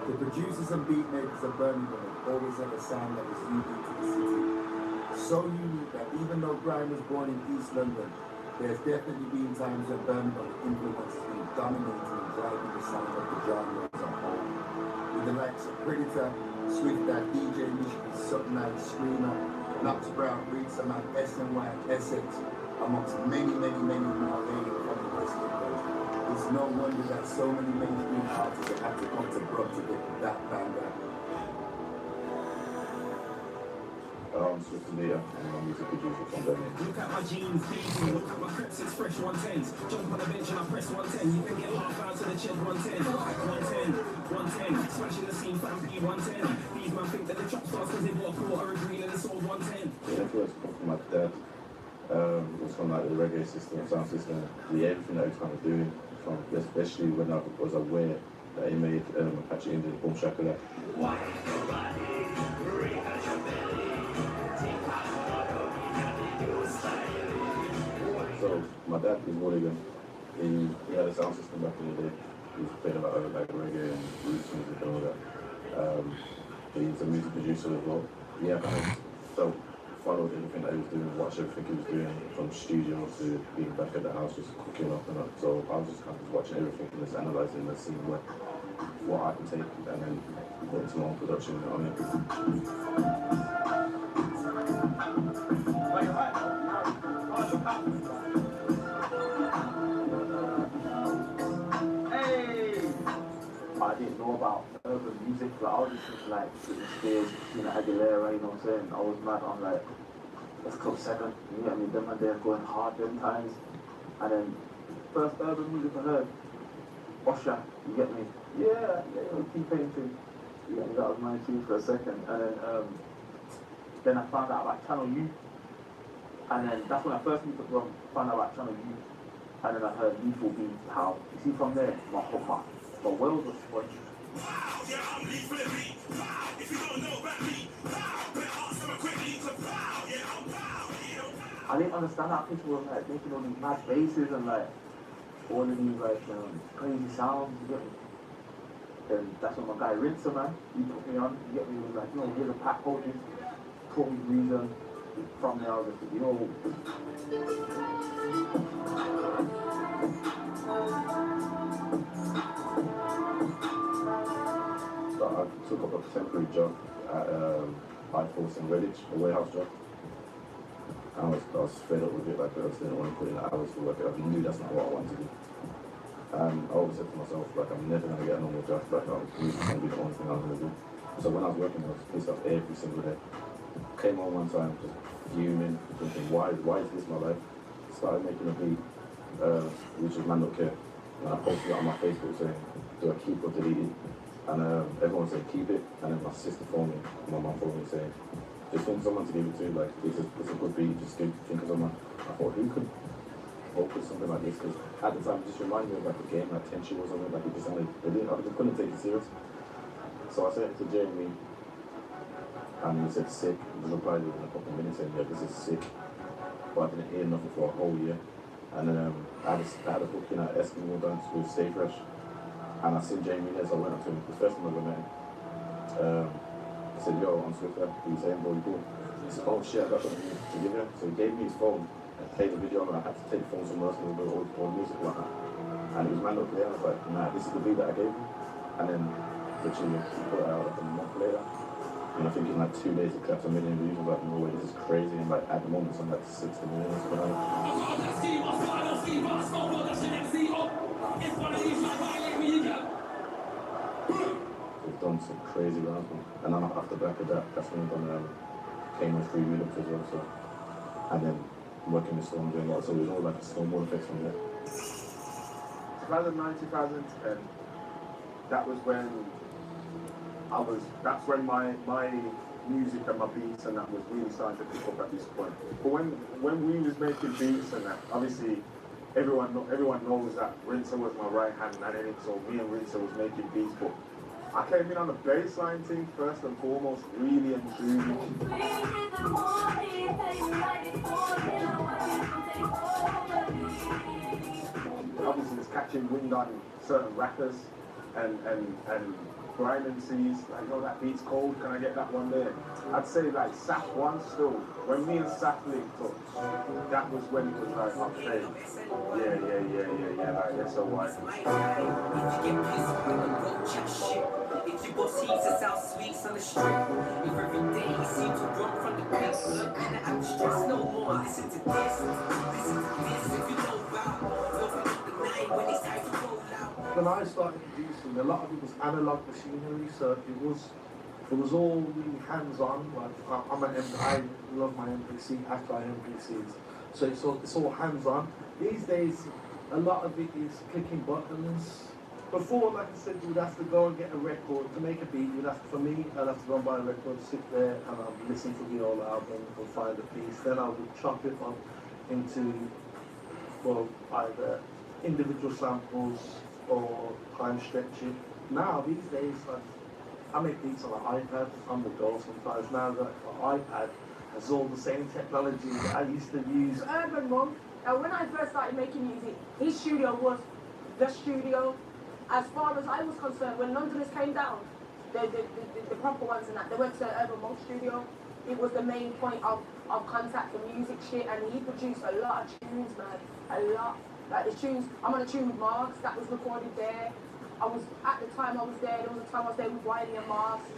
The producers and beat makers of Birmingham have always had a sound that was unique to the city. So unique that even though Grime was born in East London, there's definitely been times when Birmingham influence has been dominating and driving the sound of the genre as a whole. With the likes of Predator, Swift Dad, DJ Michigan, Sutton, Screamer, Knox Brown, Ritza Man, SNY, Essex, amongst many more available from the West Midlands. It's no wonder that so many mainstream artists have had to come to Brum to get that band out. Swift Leader, and I'm a music producer from Birmingham. Look at my jeans, beating, look at my creps, it's fresh 110s. Jump on the bench and I press 110. You can get half out to the shed 110. 110, smashing the scene, fam, 110. These man think that the trap stars because they bought a quarter of green and they sold 110. The influence come from my dad. It was from like the reggae system, sound system, everything that he was kind of doing, from especially when I was aware that he made Apache Indian Boom Shakalaka. So my dad is Mulligan. He had a sound system back in the day. He was playing a lot of like reggae and roots music and all that. He's a music producer as well. Yeah, I felt followed everything that he was doing, watched everything he was doing from studio to being back at the house, just cooking up and up. So I was just kind of watching everything and just analysing and seeing what I can take and then put into my own production on it. I didn't know about urban music, but I was just thinking like Britney Spears, Christina Aguilera, you know what I'm saying? I was mad on like, let's go second, you know what I mean? Them and they're going hard them times. And then first urban music I heard, Usher, you get me? Yeah, T-Pain too. You get me? That was my tune for a second. And then I found out about Channel U. And then that's when I first found out about Channel U. And then I heard Lethal Be how, you see from there, my world was spongy. I didn't understand how people were like making all these mad basses and like all of these like crazy sounds, you get me? Then that's when my guy Rinser, man, he put me on, you get me? He was like, yo, here's a pack hold this, taught me reason. From there I was like, yo. So I took up a temporary job at iForce in Redditch, a warehouse job. I was fed up with it, like I just didn't want to put in the hours for work. I knew that's not what I wanted to do. And I always said to myself, like, I'm never going to get a normal job, like, music's going to be the only thing I'm going to do. So when I was working, I was pissed off every single day. Came home one time, just fuming, thinking, why is this my life? Started making a beat, which was Man Don't Care. And I posted it on my Facebook saying, do I keep or delete it? And everyone said, keep it. And then my sister phoned me, my mum phoned me saying, just think of someone to give it to, like, it's a good beat, just think of someone. I thought, who could work with something like this? Because at the time, it just reminded me of like a game, like Tenchu or something, like it just sounded, I just couldn't take it serious. So I sent it to Jamie, and he said sick. He replied within a couple of minutes saying, yeah, this is sick. But I didn't hear nothing for a whole year. And then I had a booking at Eskimo dance with Stay Fresh. And I seen Jamie there, so I went up to him. The first time I ever met him. I said, yo, I'm Swift. He's saying, bro, you cool? He said, oh shit, I got something to give you. So he gave me his phone and played the video, and I had to take the phone somewhere else and do all the music like that. And it was Man Don't Care. I was like, nah, this is the beat that I gave you. And then literally he put it out like a month later. And I think in like 2 days it clapped 1 million views. I was like, no way, this is crazy. And like at the moment it's on like 60 million or something like that. We've done some crazy rounds, man. And then after the back of that, that's when we've done came with 3 remix as well. So, and then working with Storm doing a lot. So it was all like a snowball effect from there. 2009, 2010, that was when that's when my music and my beats and that was really starting to pick up at this point. But when we was making beats and that, obviously everyone knows that Rinser was my right hand man in it, so me and Rinser was making beats. But I came in on the bassline thing first and foremost, really and truly. Obviously it's catching wind on certain rappers and Brian MC's, like, you know, that beat's cold, can I get that one there? I'd say like Saf 1 still. When me and Saf linked up, that was when it was like, okay, yeah, like SOY. If you boss heaps and South Sweets on the street, if every day you seem to run from the beat, look in the abstract no more. Listen to this, if you know about, open up the night when it's time to roll out. When I started producing, a lot of it was analog machinery, so it was all really hands-on. Like I love my MPC, after MPCs, so it's all hands-on. These days, a lot of it is clicking buttons. Before, like I said, you would have to go and get a record to make a beat. I'd have to go and buy a record, sit there, and I'd listen to the whole album or find a piece. Then I would chop it up into, well, either individual samples or time stretching. Now, these days, I make beats on an iPad on the go sometimes. Now that the iPad has all the same technology that I used to use. Urban Monk, when I first started making music, his studio was the studio. As far as I was concerned, when Londoners came down, the proper ones and that, they went to Urban Monk studio. It was the main point of contact for music shit, and he produced a lot of tunes, man. A lot. Like the tunes, I'm on a tune with Marks that was recorded there. At the time I was there was a time I was there with Wiley and Marks.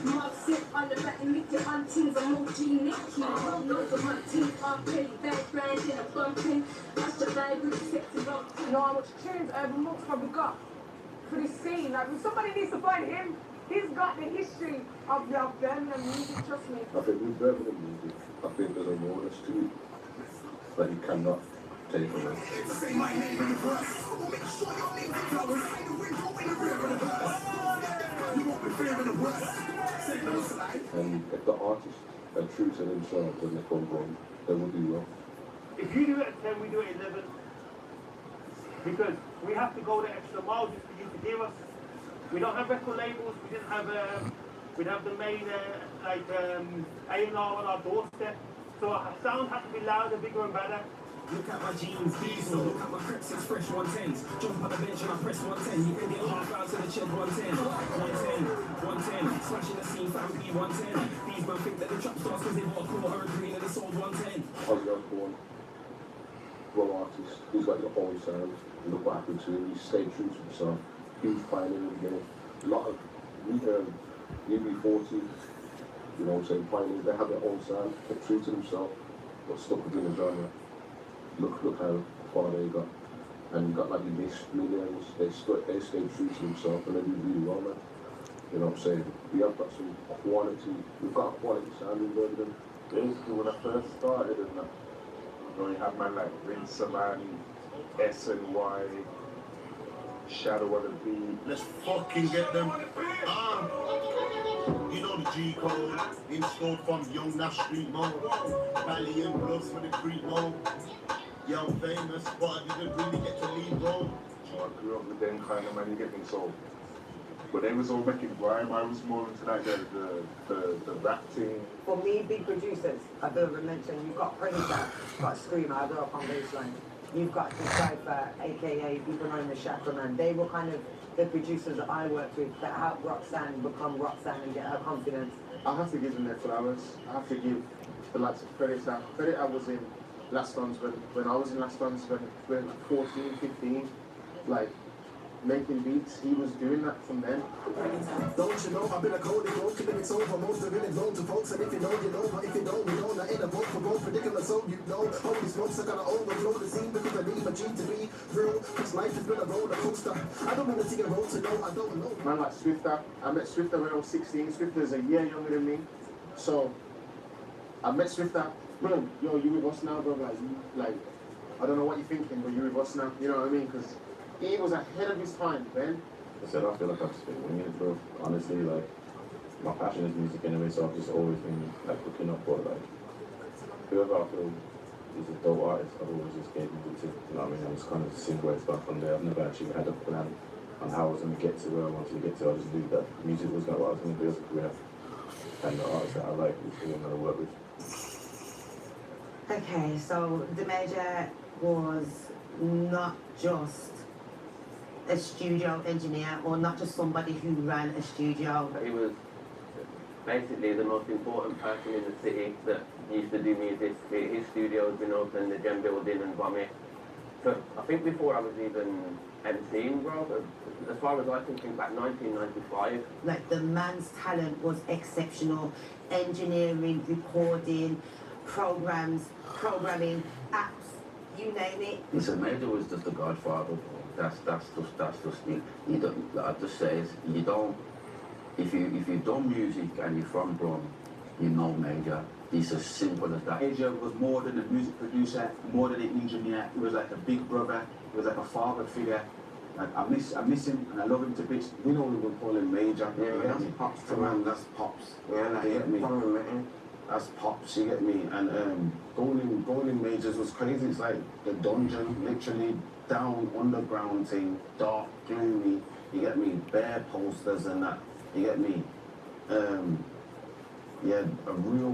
Mark sit on the back and meet the aunties, emoji Nicky. Loads of aunties are pretty bad brand in a bumping. I survived with sexy rock. You know how much tunes Urban Monk's probably got for this scene? Like, if somebody needs to find him, he's got the history of your Birmingham music, trust me. I think with Birmingham music, I think there's a rawness to it that you cannot take away. And if the artists are true to themselves and they come wrong, they will do well. If you do it at 10, we do it at 11. Because we have to go the extra mile just for you to hear us. We don't have record labels, we didn't have, we'd have the main, A&R on our doorstep. So our sound has to be louder, bigger and better. Look at my jeans, diesel. Look at my creps, it's fresh 110s. Jump on the bench and I press 110. You can get half out to the shed 110. 110. Smashing the scene, fam, be 110. These men think that the trap stars because they bought a quarter of green and they sold 110. Ozzy Osbourne, raw artist, he's got your own sound. Look what happened to him, he stayed true to himself. Huge pioneer again. A lot of UB40, you know what I'm saying, pioneers, they have their own sound, kept true to themselves, but stuck within the genre. Look how far they got. And you got like the Millions, they stayed true to themselves and they do really well, man. You know what I'm saying? We have got some quality, we've got a quality sound in Birmingham. Basically, when I first started, and you know, you had man like Rinse Man, SNY, Shadow of the Beat. Let's fucking get them. You know the G code, installed from Young Nash Street Mode, Valiant Bloods for the Creek Mode. Yo, famous, but I didn't really get to lead role. So I grew up with them kind of man, you get me, so. But they was all making grime, I was more into like the rap thing. For me, big producers, I don't even mention, you've got Predator, you've got Screamer, I grew up on baseline. You've got the Cypher, aka people known as Shaka Man. They were kind of the producers that I worked with that helped Roxanne become Roxanne and get her confidence. I have to give them their flowers. I have to give the likes of Predator. Predator was in Last Dance when I was in Last Dance when 14, 15, like making beats, he was doing that from then. Don't you know I've been a cold broken lyrics over most of it known to folks, and if you know you know, but if you don't, you know, not in a book for both predicament, so you know. Holy smokes, I gotta overflow the scene because I need my G to be real. Cause life has been a roller coaster. I don't want to take a road to know, I don't know. Man like Swifter, I met Swifter when I was 16. Swifter is a year younger than me, so I met Swifter. Bro, yo, you with us now, bro? Like, I don't know what you're thinking, but you with us now. You know what I mean? Because he was ahead of his time, man. I said I feel like I've just been winging it, bro. Honestly, like, my passion is music anyway, so I've just always been, like, looking up for, like, whoever I feel is a dope artist, I've always just gave music to, you know what I mean? I just kind of sing where it's back from there. I've never actually had a plan on how I was going to get to where I wanted to get to. I just knew that music was what I was going to do as a career. And the artist that I like is who I'm going to work with. Okay, so the Major was not just a studio engineer or not just somebody who ran a studio. He was basically the most important person in the city that used to do music. His studio has been open, the Gem Building and Vomit. So I think before I was even MCing, bro, as far as I can think back, 1995. Like the man's talent was exceptional. Engineering, recording, programs, programming, apps, you name it. Listen, Major was just a godfather, bro. That's just it. You don't, like I just say, you don't. If you've done music and you're from Brum, you know Major. It's as simple as that. Major was more than a music producer, more than an engineer. He was like a big brother. He was like a father figure. Like, I miss him and I love him to bits. You know we would call him Major. Yeah, that's Pops to man. That's Pops. Yeah, like, you get me. That's Pops. You get me. And going in Majors was crazy. It's like the dungeon, literally down underground thing, dark, gloomy. You get me. Bare posters and that. You get me. Yeah, a real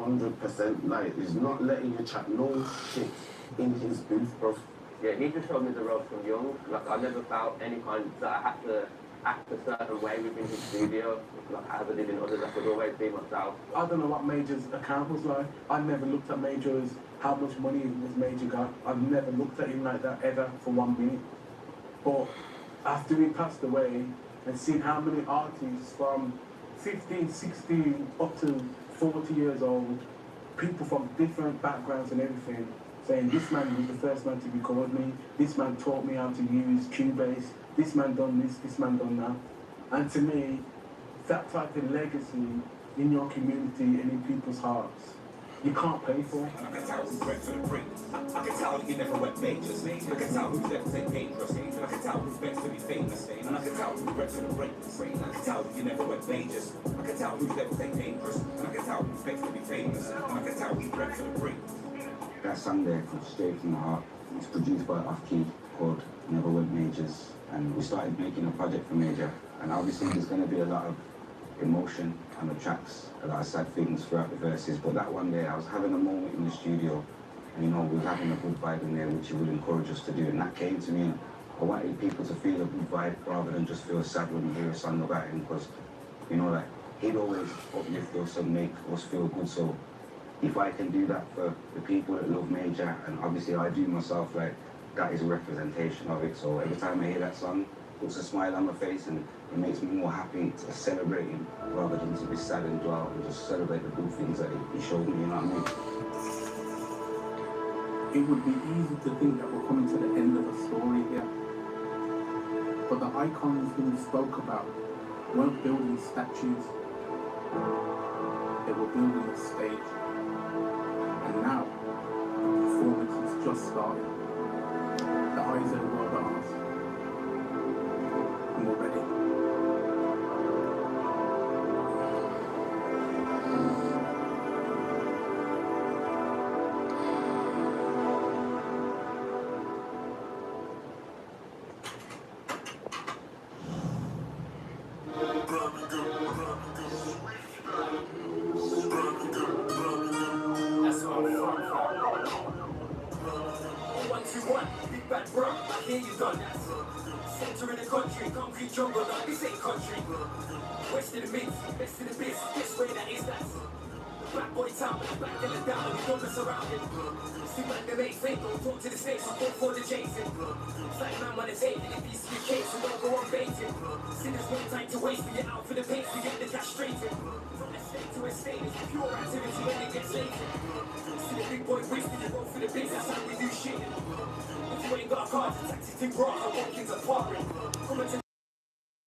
100%. Like, he's not letting you chat no shit in his booth, bro. Yeah, he just showed me the ropes from young. Like, I never felt any kind that I had to act a certain way within his studio, like as I did in others. I could always be myself. I don't know what Major's account was like. I never looked at Major as how much money was Major got. I've never looked at him like that ever for 1 minute. But after he passed away and seeing how many artists from 15, 16 up to 40 years old, people from different backgrounds and everything, saying this man was the first man to record me, this man taught me how to use Cubase, this man done this man done that. And to me, that type of legacy in your community and in people's hearts, you can't pay for. I can tell who's ready for the break. I can tell you never went majors. I can tell who's left to take dangerous. I can tell who's begs to be famous. And I can tell who's ready for the break. I can tell you never went majors. I can tell who's left to take dangerous. I can tell who's begs to be famous. And I can tell who's ready for the break. That song there comes straight from my heart. It's produced by Off-Key called Never Went Majors. And we started making a project for Major. And obviously there's going to be a lot of emotion on the tracks, a lot of sad things throughout the verses. But that one day I was having a moment in the studio, and you know, we were having a good vibe in there, which he would encourage us to do. And that came to me, and I wanted people to feel a good vibe rather than just feel sad when you hear a song about him, because, you know, like, he'd always uplift us and make us feel good. So if I can do that for the people that love Major, and obviously I do myself, like, that is a representation of it. So every time I hear that song, it puts a smile on my face, and it makes me more happy to celebrate him rather than to be sad and dwell and just celebrate the good things that he showed me, you know what I mean? It would be easy to think that we're coming to the end of a story here. But the icons who we spoke about weren't building statues, they were building a stage. And now, the performance has just started. The eyes of the world are ours. And we're ready. Jungle, like this ain't country. West of the mix, best of the biz, this way that is that. Black boy town, but I'm back in the down, we don't be surrounded. See man, the mates fake, don't talk to the snakes, I'm for the Jason. It's like man wanna take it, if these few cakes, so don't go on baiting. See there's no time to waste, we get out for the pace, we get the cash straight in. From estate to estate, it's pure activity when it gets late. See the big boy wasted, you go for the biz, that's how we do shit. If you ain't got a card, it's tactic to rock, I want things apart. Come and